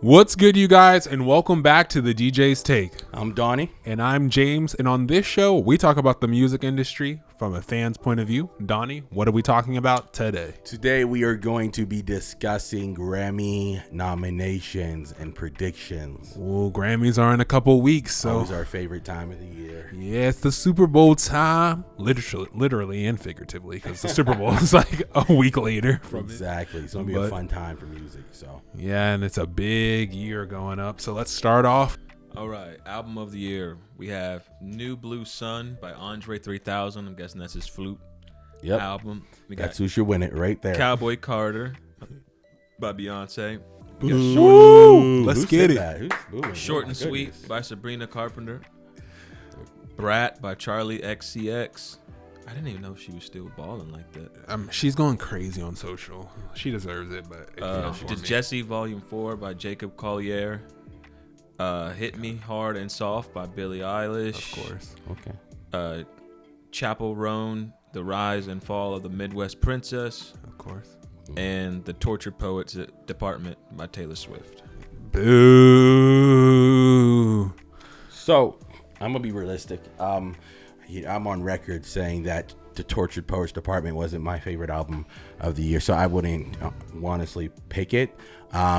What's good, you guys, and welcome back to the DJ's Take. I'm Donnie. And I'm James, and on this show, we talk about the music industry from a fan's point of view. Donnie, what are we talking about today? Today, we are going to be discussing Grammy nominations and predictions. Well, Grammys are in a couple weeks, so... Always our favorite time of the year. Yeah, it's the Super Bowl time, literally and figuratively, because the Super Bowl is like a week later. Exactly. It's going to be a fun time for music, so... Yeah, and it's a big year going up, so let's start off. All right, album of the year. We have New Blue Sun by Andre 3000. I'm guessing that's his flute album. We got That's who should win it right there. Cowboy by Beyonce. Let's get it. Short and Sweet by Sabrina Carpenter. Brat by Charlie XCX. I didn't even know she was still balling like that. She's going crazy on social. She deserves it, but Jesse Volume 4 by Jacob Collier. Hit Me Hard and Soft by Billie Eilish. Of course. Okay. Chapel Roan, The Rise and Fall of the Midwest Princess. Of course. And The Tortured Poets Department by Taylor Swift. Boo. So, I'm going to be realistic. I'm on record saying that The Tortured Poets Department wasn't my favorite album of the year, so I wouldn't honestly pick it,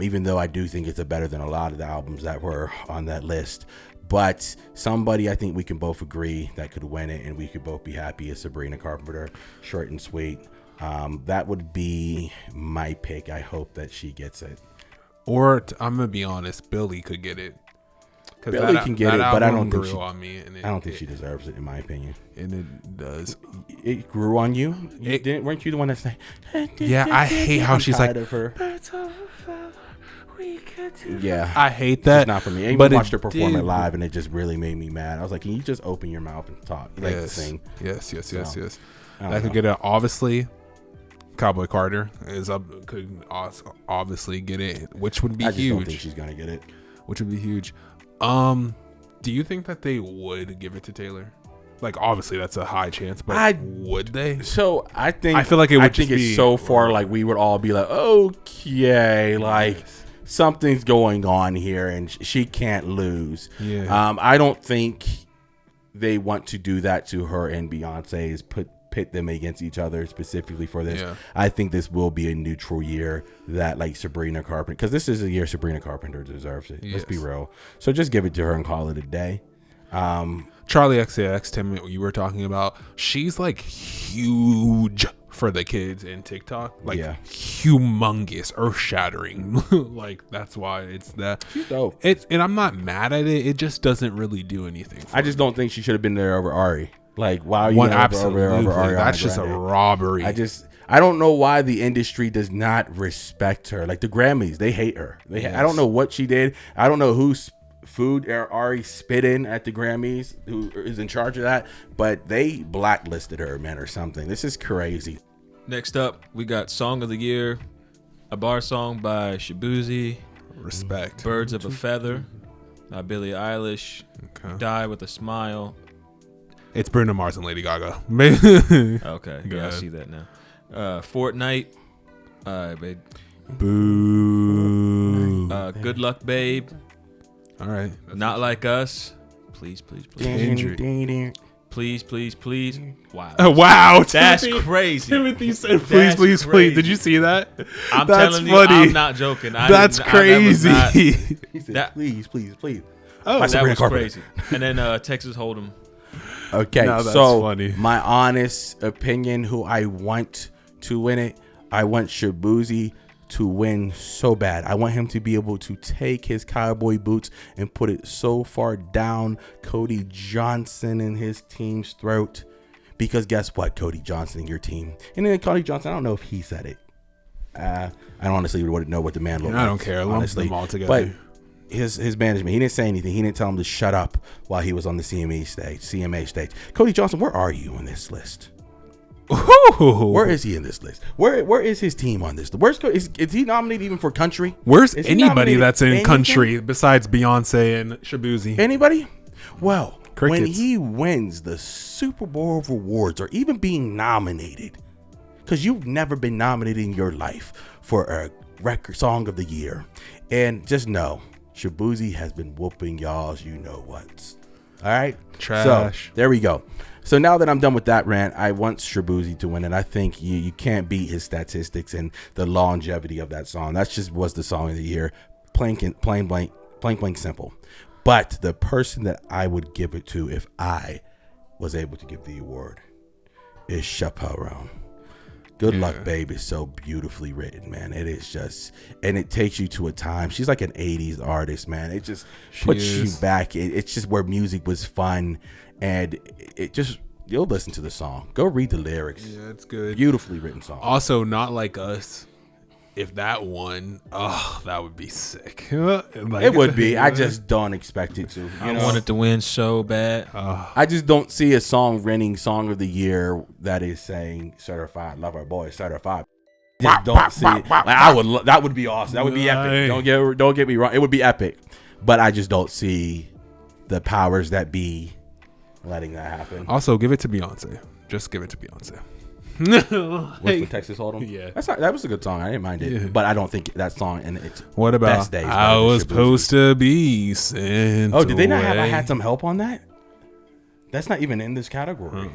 even though I do think it's better than a lot of the albums that were on that list. But somebody I think we can both agree that could win it and we could both be happy is Sabrina Carpenter, Short and Sweet. That would be my pick. I hope that she gets it. Or, I'm going to be honest, Billie could get it. Billie can get it, but I don't think she deserves it, in my opinion. And it does. It grew on you. Weren't you the one that said? Yeah, I hate how she's like. Of her. Yeah, I hate that. It's not for me. I even watched her perform it live, and it just really made me mad. I was like, "Can you just open your mouth and talk? You like to sing?" Yes. That could get it. Obviously, Cowboy Carter could obviously get it, which would be huge. I just don't think she's gonna get it. Which would be huge. Do you think that they would give it to Taylor? Like, obviously that's a high chance, but would they? So I feel like it would. I think it's so far. Like, we would all be like, okay, like something's going on here, and she can't lose. Yeah. I don't think they want to do that to her and Beyonce's pit them against each other specifically for this. Yeah. I think this will be a neutral year that, like, Sabrina Carpenter, because this is a year Sabrina Carpenter deserves it. Yes. Let's be real. So just give it to her and call it a day. Charlie XCX, Tim, you were talking about, she's like huge for the kids in TikTok, like humongous, earth-shattering. Like, that's why it's that. She's dope. And I'm not mad at it. It just doesn't really do anything. I just don't think she should have been there over Ari. Like, wow, you absolutely over Ariana That's just Grande. A robbery. I don't know why the industry does not respect her. Like, the Grammys, they hate her. I don't know what she did. I don't know whose food Ari spit in at the Grammys, who is in charge of that, but they blacklisted her, man, or something. This is crazy. Next up, we got Song of the Year, a bar song by Shabuzi. Respect. Birds of a Feather by Billie Eilish. Okay. Die with a Smile. It's Bruno Mars and Lady Gaga. Okay, yeah, I see that now. Fortnite. Babe. Boo. Good Luck, Babe. All right. Not Like Us. Please. Injury. Please. Wow. Wow. That's crazy. Timothy said, please. Did you see that? I'm That's telling funny. you, I'm not joking. That's crazy. He said, please. Oh, that was crazy. And then Texas Hold'em. Okay, that's so funny. My honest opinion, who I want to win it, I want Shabuzi to win so bad. I want him to be able to take his cowboy boots and put it so far down Cody Johnson and his team's throat. Because guess what, Cody Johnson, your team. And then Cody Johnson, I don't know if he said it. I don't honestly know what the man looked like. I don't care. Honestly, them all together. But his management, he didn't say anything. He didn't tell him to shut up while he was on the CMA stage. Cody Johnson, where are you on this list? Ooh. Where is he in this list? Where is his team on this? Is he nominated even for country? Where's anybody that's in country besides Beyonce and Shabuzi? Anybody? Well, Crickets. When he wins the Super Bowl of awards or even being nominated, because you've never been nominated in your life for a record song of the year, And just know, Shaboozey has been whooping y'all's you know what. All right? Trash. So, there we go. So now that I'm done with that rant, I want Shaboozey to win, and I think you can't beat his statistics and the longevity of that song. That just was the song of the year. Plain blank simple. But the person that I would give it to if I was able to give the award is Chappelle Roan. Good Luck Babe is so beautifully written, man. It is just, and it takes you to a time. She's like an 80s artist, man. It just puts you back. It's just where music was fun, and it just, you'll listen to the song. Go read the lyrics. Yeah, it's good. Beautifully written song. Also, Not Like Us. If that won, that would be sick. Like, it would be. I just don't expect it to. I want it to win so bad. I just don't see a song winning Song of the Year that is saying certified lover boy certified. Just don't see it. Like, that would be awesome. That would be epic. Don't get me wrong. It would be epic, but I just don't see the powers that be letting that happen. Also, give it to Beyonce. Just give it to Beyonce. What's the Texas Hold'em? Yeah, that was a good song. I didn't mind it, but I don't think that song and its what about best days. I was supposed to be sent. Oh, did they not have I Had Some Help on that? That's not even in this category.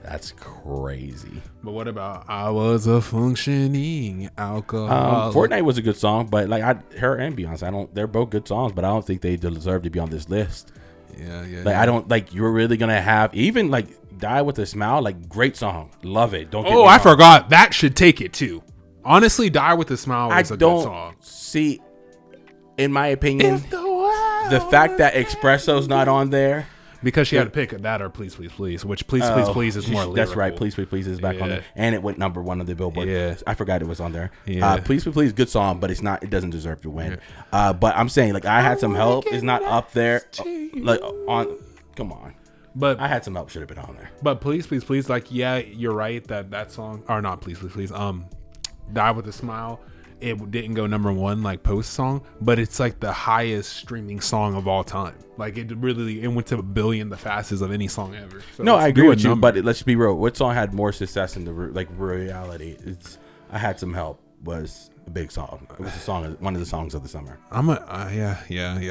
That's crazy. But what about I Was a Functioning Alcoholic? Fortnite was a good song, but like her and Beyonce, they're both good songs, but I don't think they deserve to be on this list. Yeah. I don't like. You're really gonna have even like Die With a Smile, like great song, love it. Don't. Get me I wrong. forgot that should take it too. Honestly, Die With a Smile is a good song. See, in my opinion, the fact that Espresso's not on there. Because she had to pick that or Please Please Please, which Please Please is more lyrical. That's right. Please Please Please is back on there, and it went number 1 on the Billboard. Yeah. I forgot it was on there. Yeah. Please Please Please, good song, but it's not. It doesn't deserve to win. But I'm saying like I Had Some Help is not up there. Like on, come on. But I Had Some Help should have been on there. But Please Please Please, like you're right that song or not Please Please Please. Die With a Smile. It didn't go number 1 like post song, but it's like the highest streaming song of all time. Like it went to 1 billion the fastest of any song ever. So no, I agree with you, but let's be real. What song had more success in the reality? It's I Had Some Help was a big song. It was one of the songs of the summer. Yeah.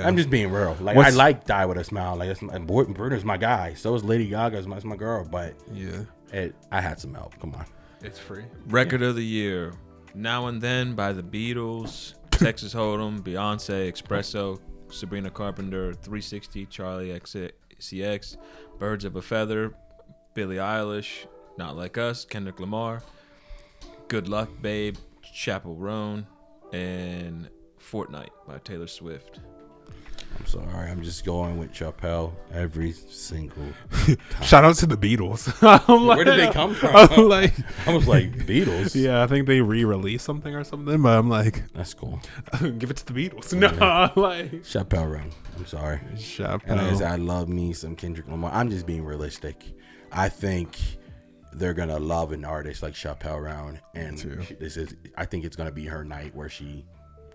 I'm just being real. Like I like Die With a Smile. Like Bruno's my guy. So is Lady Gaga's my girl. But I Had Some Help. Come on, it's free. Record of the year. Now and Then by the Beatles, Texas Hold'em, Beyonce, Espresso, Sabrina Carpenter, 360, Charlie XCX, Birds of a Feather, Billie Eilish, Not Like Us, Kendrick Lamar, Good Luck Babe, Chappelle Roan, and Fortnite by Taylor Swift. I'm sorry. I'm just going with Chappelle every single time. Shout out to the Beatles. Where did they come from? I was like, Beatles? Yeah, I think they re-released something or something, but I'm like, that's cool. Give it to the Beatles. No, Chappelle Roan. I'm sorry. Chappelle. And I love me some Kendrick Lamar. I'm just being realistic. I think they're gonna love an artist like Chappelle Roan, and I think it's gonna be her night where she's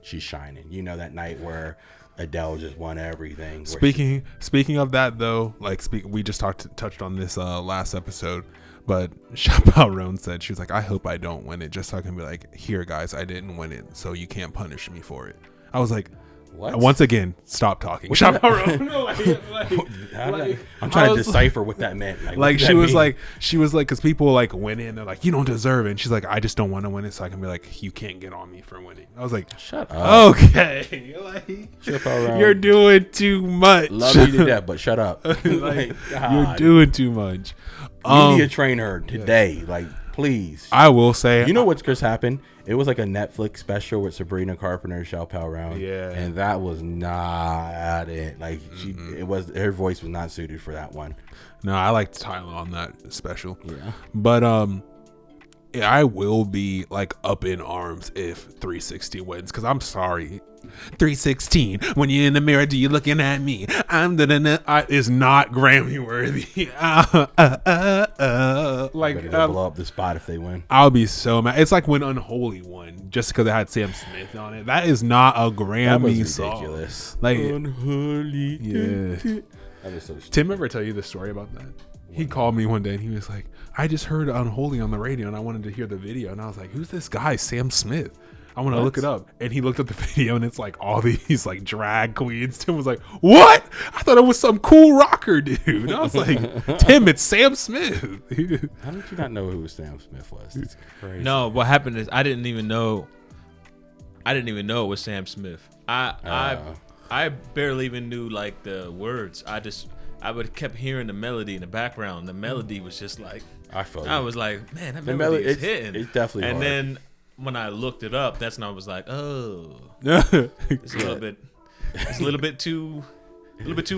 shining. You know, that night where Adele just won everything. Speaking of that though, we just touched on this last episode, but Chappelle Roan said she was like, I hope I don't win it, just so I can be like, here guys, I didn't win it, so you can't punish me for it. I was like, what? Once again, stop talking. Chappelle Roan. I'm trying to decipher what that meant. She was like, because people like win it and they're like, you don't deserve it. And she's like, I just don't want to win it, so I can be like, you can't get on me for winning. I was like, shut up. Okay, you're doing too much. Love you to death, but shut up. You're doing too much. Media train her today, please. I will say, you know what's just happened? It was like a Netflix special with Sabrina Carpenter and Chappelle Roan. Yeah, and that was not it. Her voice was not suited for that one. No, I liked Tyler on that special. Yeah, but I will be up in arms if 360 wins, because I'm sorry, 316. When you're in the mirror, do you looking at me? Is not Grammy worthy. Blow up the spot if they win. I'll be so mad. It's like when Unholy won, just because it had Sam Smith on it. That is not a Grammy song. Ridiculous. Unholy. Yeah. That was so stupid. Tim ever tell you the story about that? He called me one day and he was like, I just heard Unholy on the radio and I wanted to hear the video. And I was like, who's this guy, Sam Smith? I want to look it up. And he looked at the video, and it's like all these like drag queens. Tim was like, "What? I thought it was some cool rocker dude." And I was like, "Tim, it's Sam Smith." How did you not know who Sam Smith was? It's crazy. No, what happened is I didn't even know it was Sam Smith. I barely even knew like the words. I would kept hearing the melody in the background. The melody was just like I was like, man, that melody is hitting. It's definitely and hard. then when I looked it up, that's when I was like, oh, it's a little bit too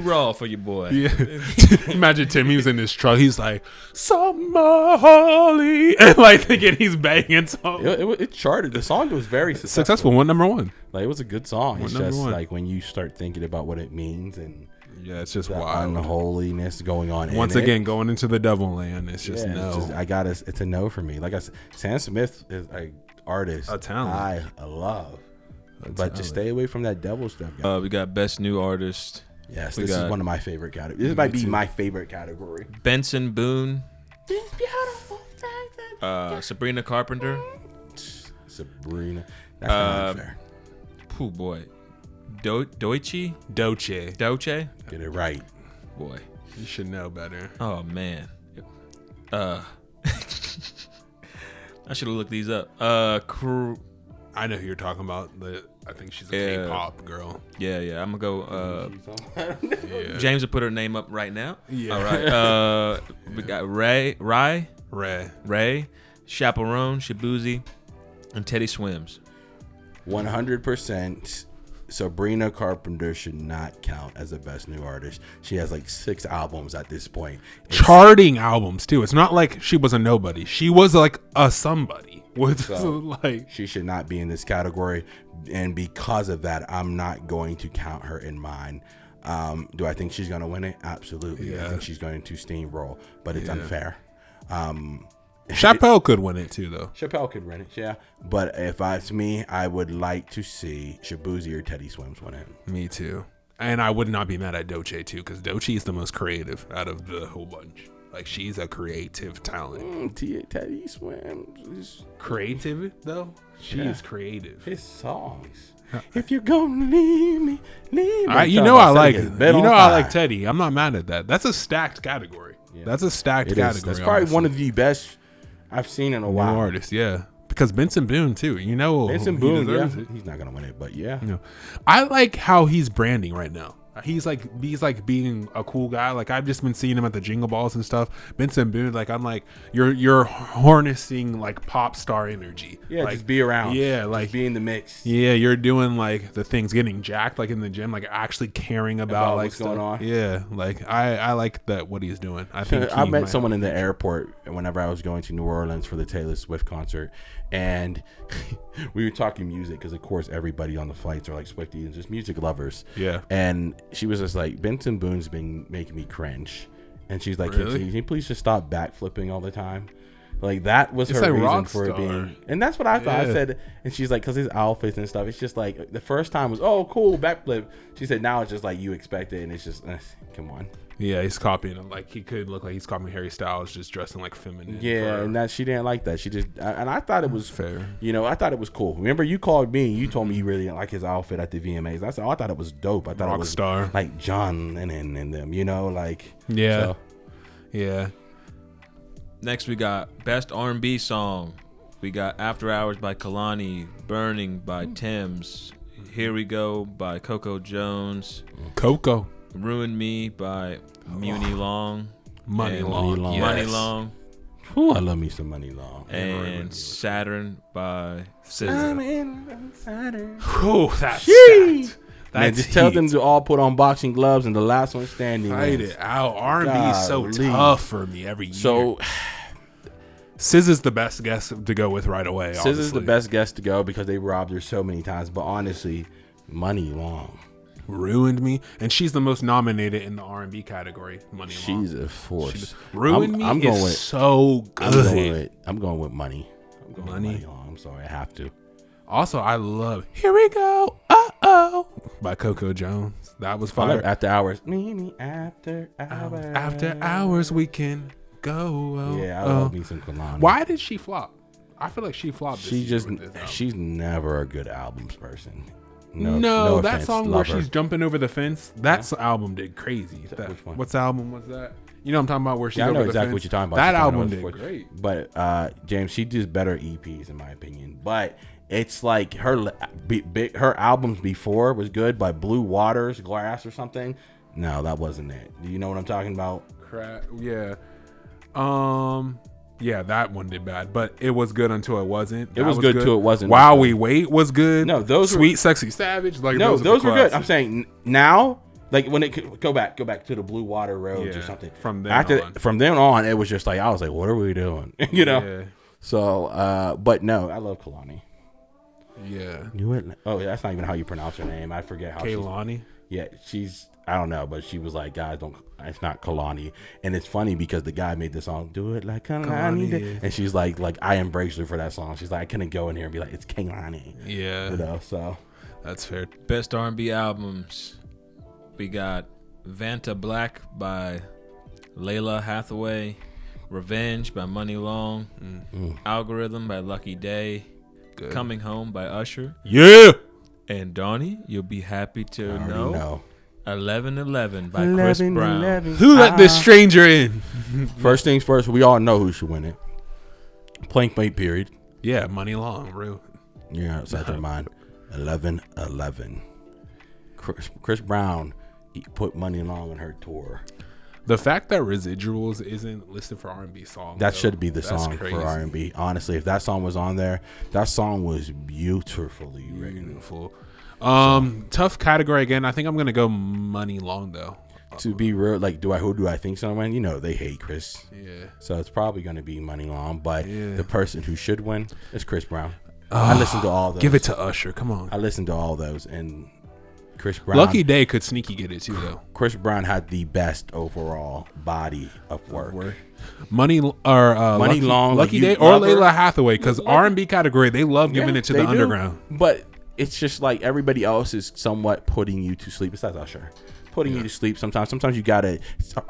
raw for your boy. Yeah. Imagine Tim, he was in his truck. He's like, "Summer Holly," and like thinking he's banging something. It charted. The song was very Successful. Went number one. Like, it was a good song. It's Number just one. like when you start thinking about what it means and Yeah, it's just the wild. unholiness going on. Once in again, it. going into the devil land. It's just no. It's a no for me. Like I said, Sam Smith is an artist. A talent. I love. But just stay away from that devil stuff. Guys. We got best new artist. Yes, this is one of my favorite categories. This might be my favorite category. Benson Boone. This beautiful Sabrina Carpenter. Sabrina. That's not unfair. Oh boy. Doichi? Doce. Get it right. Boy. You should know better. Oh man. I should have looked these up. I know who you're talking about. I think she's a K-pop girl. Yeah. I'm gonna go. Yeah. James will put her name up right now. Yeah. All right. We got Ray, Chaperone, Shabuzi, and Teddy Swims. 100%. Sabrina Carpenter should not count as the best new artist. She has like 6 albums at this point. Charting albums too. It's not like she was a nobody. She was like a somebody. She should not be in this category, and because of that, I'm not going to count her in mine. Do I think she's going to win it? Absolutely. Yeah. I think she's going to steamroll, but it's unfair. Chappelle could win it too, though. Chappelle could win it, yeah. But if it's me, I would like to see Shabuzi or Teddy Swims win it. Me too. And I would not be mad at Doce too, because Doce is the most creative out of the whole bunch. Like, she's a creative talent. Teddy Swims. Creative though? She is creative. His songs. If you're gonna leave me. I like Teddy. I'm not mad at that. That's a stacked category. Yeah. That's a stacked category. That's probably one of the best I've seen in a while. Artists, yeah. Because Benson Boone too. Benson Boone, it. He's not gonna win it, but yeah. I like how he's branding right now. He's like being a cool guy. Like, I've just been seeing him at the Jingle Balls and stuff. Benson Boone, like, I'm like, you're harnessing like pop star energy. Yeah, like, just be around. Yeah, like, just be in the mix. Yeah, you're doing like the things, getting jacked like in the gym, like actually caring about like what's going on. Yeah, like I like that what he's doing. I think I met someone in the airport whenever I was going to New Orleans for the Taylor Swift concert, and we were talking music because of course everybody on the flights are like Swifties and just music lovers. Yeah, and she was just like, Benson Boone's been making me cringe, and she's like, really? can you please just stop backflipping all the time? Like, that was her reason for it being, and that's what I thought. I said, and she's like, because his outfits and stuff, it's just like the first time was, oh cool, backflip. She said now it's just like you expect it, and it's just come on. Yeah, he's copying him. Like, he could look like he's copying Harry Styles, just dressing like feminine. Yeah, and that she didn't like that. She just, and I thought it was fair. I thought it was cool. Remember, you called me and you told me you really didn't like his outfit at the VMAs. I said, I thought it was dope. I thought it was star, like John Lennon and them. Like, yeah, so. Yeah. Next, we got Best R&B Song. We got After Hours by Kalani, Burning by Thames, Here We Go by Coco Jones, Coco, Ruin Me by Muni Long, Money Long. Yes. Money Long. Ooh, I love me some Money Long. And Saturn by SZA. I'm in Saturn. Oh, that's stacked. Man, just tell them to all put on boxing gloves and the last one standing. Fight it out. R&B is so tough for me every year. So, SZA's the best guest to go with right away. SZA's the best guest to go because they robbed her so many times. But honestly, Money Long ruined me, and she's the most nominated in the R&B category. Money Long. She's a force. Ruined Me is so good. I'm going with Money. Money Long. I'm sorry, I have to. Also, I love Here We Go, Uh-Oh by Coco Jones. That was fire. After Hours. After Hours. After Hours we can go. Yeah, I love me some Kalani. Why did she flop? I feel like she flopped. She's never a good albums person. No, that offense, song where she's jumping over the fence, that album did crazy. Which one? What's album was that? You know what I'm talking about? Where she's I know over exactly the fence? what you're talking about. That album did great. But James, she does better EPs in my opinion. But it's like her albums before was good, but Blue Waters, Glass or something. No, that wasn't it. Do you know what I'm talking about? Yeah. Yeah, that one did bad, but it was good until it wasn't. It was good till it wasn't. While We Wait was good. No, those Sweet Sexy Savage. Like those were good. I'm saying now, like when it go back to the Blue Water Roads or something. From then on, it was just like I was like, what are we doing? you know. Yeah. So, but no, I love Kalani. Yeah. Oh, that's not even how you pronounce her name. I forget how. Kalani. Yeah, she's. I don't know, but she was like, guys, don't. It's not Kalani, and it's funny because the guy made the song "Do It Like Kalani," and she's like I embraced her for that song. She's like, I couldn't go in here and be like, it's Kalani. Yeah, you know. So that's fair. Best R&B albums, we got Vanta Black by Layla Hathaway, Revenge by Money Long, Algorithm by Lucky Day, good. Coming Home by Usher. Yeah, and Donnie, you'll be happy to know. 11:11 by Chris Brown. Who let this stranger in? First things first, we all know who should win it. Blank mate period. Yeah, Money Long, real. Yeah, outside your mind. 11:11. Chris Brown put Money Long on her tour. The fact that Residuals isn't listed for R&B song. That should be the song for R&B. Honestly, if that song was on there, that song was beautifully written. Beautiful. Tough category again. I think I'm gonna go Money Long though. To be real, like, who do I think so win? You know, they hate Chris. Yeah. So it's probably gonna be Money Long, but the person who should win is Chris Brown. I listened to all those. Give it to Usher. Come on. I listened to all those, and Chris Brown. Lucky Day could sneaky get it too though. Chris Brown had the best overall body of work. Money Long, Lucky Day, or Layla Hathaway, because R&B category they love giving it to the underground. But it's just like everybody else is somewhat putting you to sleep. Besides Usher, putting you to sleep. Sometimes you gotta.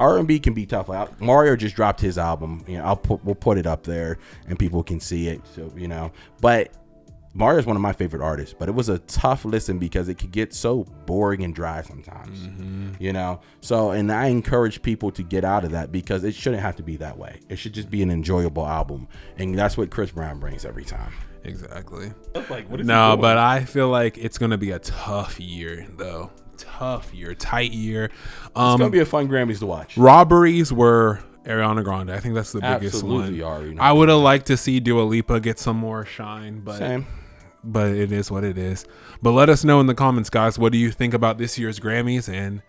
R&B can be tough. Like Mario just dropped his album. You know, we'll put it up there and people can see it. So you know, but Mario is one of my favorite artists. But it was a tough listen because it could get so boring and dry sometimes. You know. So and I encourage people to get out of that because it shouldn't have to be that way. It should just be an enjoyable album, and that's what Chris Brown brings every time. Exactly. Like, no, but I feel like it's gonna be a tough year, though. Tight year. It's gonna be a fun Grammys to watch. Robberies were Ariana Grande. I think that's the biggest one. I would have liked to see Dua Lipa get some more shine, but it is what it is. But let us know in the comments, guys. What do you think about this year's Grammys? And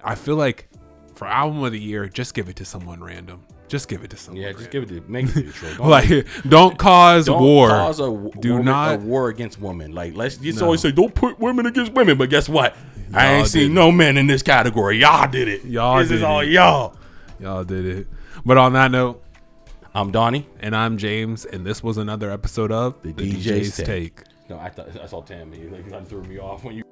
I feel like for album of the year, just give it to someone random. Just give it to someone. Yeah, just give it to make it neutral. Don't cause war. Don't cause a war against women. Like let's just always say don't put women against women. But guess what? I ain't seen no men in this category. Y'all did it. This is all y'all. Y'all did it. But on that note, I'm Donnie and I'm James, and this was another episode of the DJ's Take. Take. No, I saw Tammy. Like, that threw me off when you.